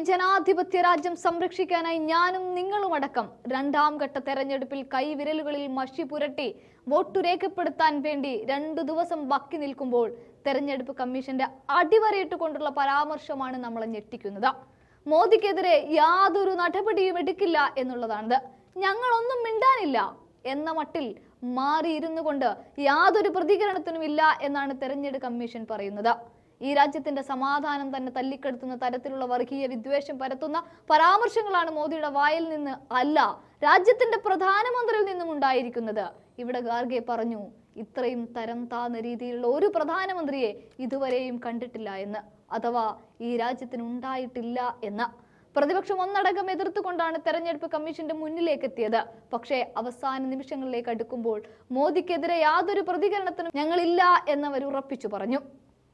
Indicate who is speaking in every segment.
Speaker 1: ജനാധിപത്യ രാജ്യം സംരക്ഷിക്കാനായി ഞാനും നിങ്ങളും അടക്കം രണ്ടാം ഘട്ട തെരഞ്ഞെടുപ്പിൽ കൈവിരലുകളിൽ മഷി പുരട്ടി വോട്ട് രേഖപ്പെടുത്താൻ വേണ്ടി 2 ദിവസം ബാക്കി നിൽക്കുമ്പോൾ തെരഞ്ഞെടുപ്പ് കമ്മീഷന്റെ അടിവരയിട്ടുകൊണ്ടുള്ള പരാമർശമാണ് നമ്മളെ ഞെട്ടിക്കുന്നത്. മോദിക്കെതിരെ യാതൊരു നടപടിയും എടുക്കില്ല എന്നുള്ളതാണ്. ഞങ്ങളൊന്നും മിണ്ടാനില്ല എന്ന മട്ടിൽ മാറിയിരുന്നു കൊണ്ട് യാതൊരു പ്രതികരണത്തിനും ഇല്ല എന്നാണ് തെരഞ്ഞെടുപ്പ് കമ്മീഷൻ പറയുന്നത്. ഈ രാജ്യത്തിന്റെ സമാധാനം തന്നെ തല്ലിക്കെടുത്തുന്ന തരത്തിലുള്ള വർഗീയ വിദ്വേഷം പരത്തുന്ന പരാമർശങ്ങളാണ് മോദിയുടെ വായിൽ നിന്ന് അല്ല രാജ്യത്തിന്റെ പ്രധാനമന്ത്രിയിൽ നിന്നും ഉണ്ടായിരിക്കുന്നത്. ഇവിടെ ഖാർഗെ പറഞ്ഞു, ഇത്രയും തരം താന്ന രീതിയിലുള്ള ഒരു പ്രധാനമന്ത്രിയെ ഇതുവരെയും കണ്ടിട്ടില്ല എന്ന്, അഥവാ ഈ രാജ്യത്തിന് ഉണ്ടായിട്ടില്ല എന്ന്. പ്രതിപക്ഷം ഒന്നടങ്കം എതിർത്തുകൊണ്ടാണ് തെരഞ്ഞെടുപ്പ് കമ്മീഷന്റെ മുന്നിലേക്ക് എത്തിയത്. പക്ഷേ അവസാന നിമിഷങ്ങളിലേക്ക് അടുക്കുമ്പോൾ മോദിക്കെതിരെ യാതൊരു പ്രതികരണത്തിനും ഞങ്ങളില്ല എന്നവർ ഉറപ്പിച്ചു പറഞ്ഞു.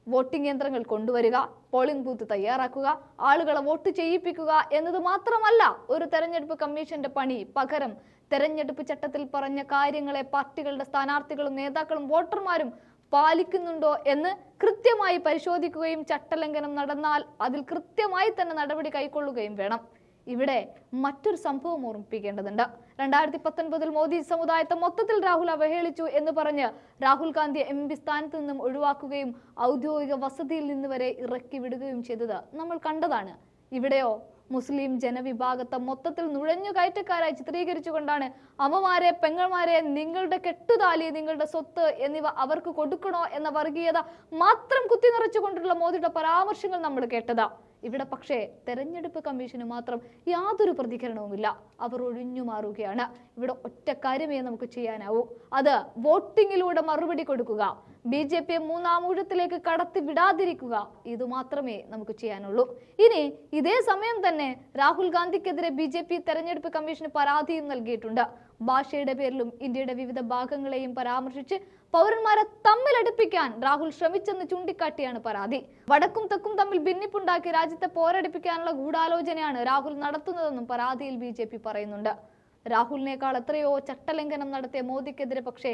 Speaker 1: വോട്ടിംഗ് യന്ത്രങ്ങൾ കൊണ്ടുവരിക, പോളിംഗ് ബൂത്ത് തയ്യാറാക്കുക, ആളുകളെ വോട്ട് ചെയ്യിപ്പിക്കുക എന്നത് മാത്രമല്ല ഒരു തെരഞ്ഞെടുപ്പ് കമ്മീഷന്റെ പണി. പകരം തെരഞ്ഞെടുപ്പ് ചട്ടത്തിൽ പറഞ്ഞ കാര്യങ്ങളെ പാർട്ടികളുടെ സ്ഥാനാർത്ഥികളും നേതാക്കളും വോട്ടർമാരും പാലിക്കുന്നുണ്ടോ എന്ന് കൃത്യമായി പരിശോധിക്കുകയും ചട്ടലംഘനം നടന്നാൽ അതിൽ കൃത്യമായി തന്നെ നടപടി കൈക്കൊള്ളുകയും വേണം. ഇവിടെ മറ്റൊരു സംഭവം ഓർമ്മിപ്പിക്കേണ്ടതുണ്ട്. 2019 മോദി സമുദായത്തെ മൊത്തത്തിൽ രാഹുൽ അവഹേളിച്ചു എന്ന് പറഞ്ഞ് രാഹുൽ ഗാന്ധിയെ MP സ്ഥാനത്ത് നിന്നും ഒഴിവാക്കുകയും ഔദ്യോഗിക വസതിയിൽ നിന്ന് വരെ ഇറക്കി വിടുകയും ചെയ്തത് നമ്മൾ കണ്ടതാണ്. ഇവിടെയോ മുസ്ലിം ജനവിഭാഗത്തെ മൊത്തത്തിൽ നുഴഞ്ഞുകയറ്റക്കാരായി ചിത്രീകരിച്ചുകൊണ്ടാണ് അമ്മമാരെ, പെങ്ങന്മാരെ, നിങ്ങളുടെ കെട്ടുതാലി, നിങ്ങളുടെ സ്വത്ത് എന്നിവ അവർക്ക് കൊടുക്കണോ എന്ന വർഗീയത മാത്രം കുത്തി നിറച്ചുകൊണ്ടുള്ള മോദിയുടെ പരാമർശങ്ങൾ നമ്മൾ കേട്ടത്. ഇവിടെ പക്ഷേ തെരഞ്ഞെടുപ്പ് കമ്മീഷന് മാത്രം യാതൊരു പ്രതികരണവുമില്ല. അവർ ഒഴിഞ്ഞു മാറുകയാണ്. ഇവിടെ ഒറ്റ കാര്യമേ നമുക്ക് ചെയ്യാനാവൂ, അത് വോട്ടിങ്ങിലൂടെ മറുപടി കൊടുക്കുക, BJP മൂന്നാം ഊഴത്തിലേക്ക് കടത്തി വിടാതിരിക്കുക. ഇത് മാത്രമേ നമുക്ക് ചെയ്യാനുള്ളൂ. ഇനി ഇതേ സമയം തന്നെ രാഹുൽ ഗാന്ധിക്കെതിരെ BJP തെരഞ്ഞെടുപ്പ് കമ്മീഷന് പരാതിയും നൽകിയിട്ടുണ്ട്. ഭാഷയുടെ പേരിലും ഇന്ത്യയുടെ വിവിധ ഭാഗങ്ങളെയും പരാമർശിച്ച് പൗരന്മാരെ തമ്മിലടുപ്പിക്കാൻ രാഹുൽ ശ്രമിച്ചെന്ന് ചൂണ്ടിക്കാട്ടിയാണ് പരാതി. വടക്കും തെക്കും തമ്മിൽ ഭിന്നിപ്പുണ്ടാക്കി രാജ്യത്തെ പോരടിപ്പിക്കാനുള്ള ഗൂഢാലോചനയാണ് രാഹുൽ നടത്തുന്നതെന്നും പരാതിയിൽ BJP പറയുന്നുണ്ട്. രാഹുലിനേക്കാൾ എത്രയോ ചട്ടലംഘനം നടത്തിയ മോദിക്കെതിരെ പക്ഷേ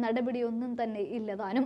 Speaker 1: നടപടിയൊന്നും തന്നെ ഇല്ലതാനും.